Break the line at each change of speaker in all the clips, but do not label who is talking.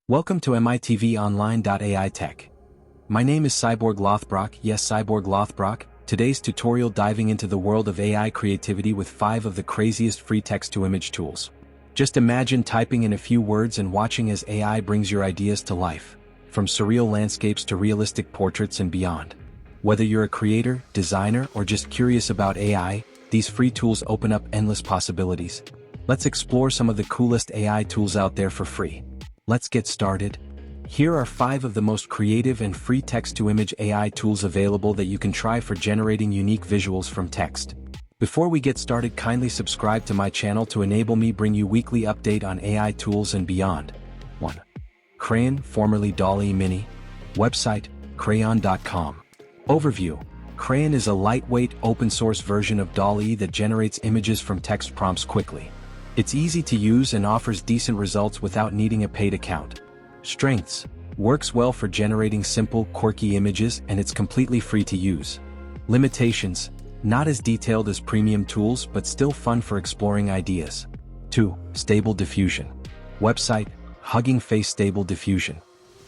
Welcome to MITV Online.ai Tech. My name is Cyborg Lothbrok, yes Cyborg Lothbrok. Today's tutorial diving into the world of AI creativity with 5 of the craziest free text-to-image tools. Just imagine typing in a few words and watching as AI brings your ideas to life, from surreal landscapes to realistic portraits and beyond. Whether you're a creator, designer, or just curious about AI, these free tools open up endless possibilities. Let's explore some of the coolest AI tools out there for free. Let's get started. Here are 5 of the most creative and free text-to-image AI tools available that you can try for generating unique visuals from text. Before we get started, kindly subscribe to my channel to enable me bring you weekly update on AI tools and beyond. 1. Crayon, formerly DALL-E Mini. Website, crayon.com. Overview. Crayon is a lightweight, open-source version of DALL-E that generates images from text prompts quickly. It's easy to use and offers decent results without needing a paid account. Strengths. Works well for generating simple, quirky images, and it's completely free to use. Limitations. Not as detailed as premium tools, but still fun for exploring ideas. 2. Stable Diffusion. Website, Hugging Face Stable Diffusion.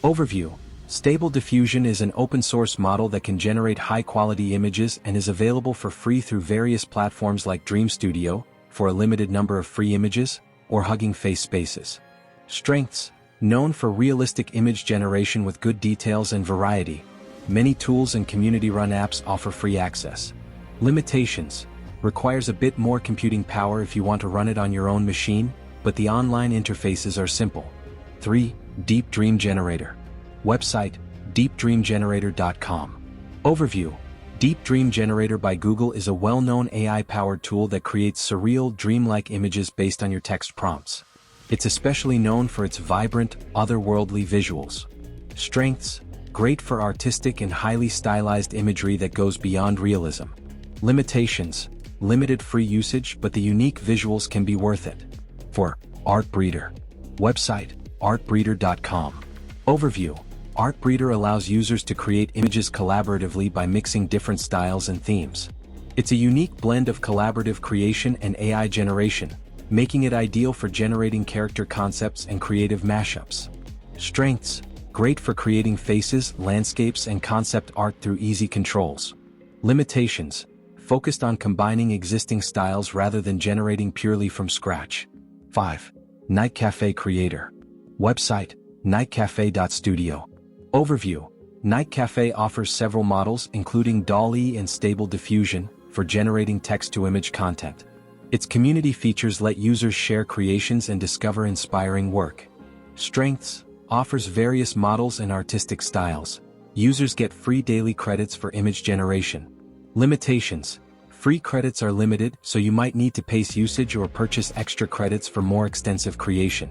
Overview. Stable Diffusion is an open-source model that can generate high-quality images and is available for free through various platforms like Dream Studio, for a limited number of free images, or Hugging Face Spaces. Strengths. Known for realistic image generation with good details and variety, many tools and community-run apps offer free access. Limitations. Requires a bit more computing power if you want to run it on your own machine, but the online interfaces are simple. 3. Deep Dream Generator. Website, deepdreamgenerator.com. Overview. Deep Dream Generator by Google is a well-known AI-powered tool that creates surreal, dreamlike images based on your text prompts. It's especially known for its vibrant, otherworldly visuals. Strengths. Great for artistic and highly stylized imagery that goes beyond realism. Limitations. Limited free usage, but the unique visuals can be worth it. 4. Artbreeder. Website, artbreeder.com. Overview. Artbreeder allows users to create images collaboratively by mixing different styles and themes. It's a unique blend of collaborative creation and AI generation, making it ideal for generating character concepts and creative mashups. Strengths. Great for creating faces, landscapes, and concept art through easy controls. Limitations. Focused on combining existing styles rather than generating purely from scratch. 5. Nightcafe Creator. Website, nightcafe.studio. Overview. Nightcafe offers several models including DALL-E and Stable Diffusion for generating text-to-image content. Its community features let users share creations and discover inspiring work. Strengths. Offers various models and artistic styles. Users get free daily credits for image generation. Limitations. Free credits are limited, so you might need to pace usage or purchase extra credits for more extensive creation.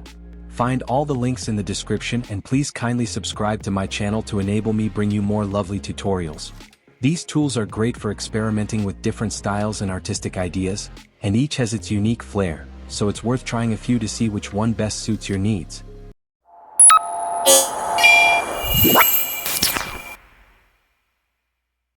Find all the links in the description and please kindly subscribe to my channel to enable me bring you more lovely tutorials. These tools are great for experimenting with different styles and artistic ideas, and each has its unique flair, so it's worth trying a few to see which one best suits your needs.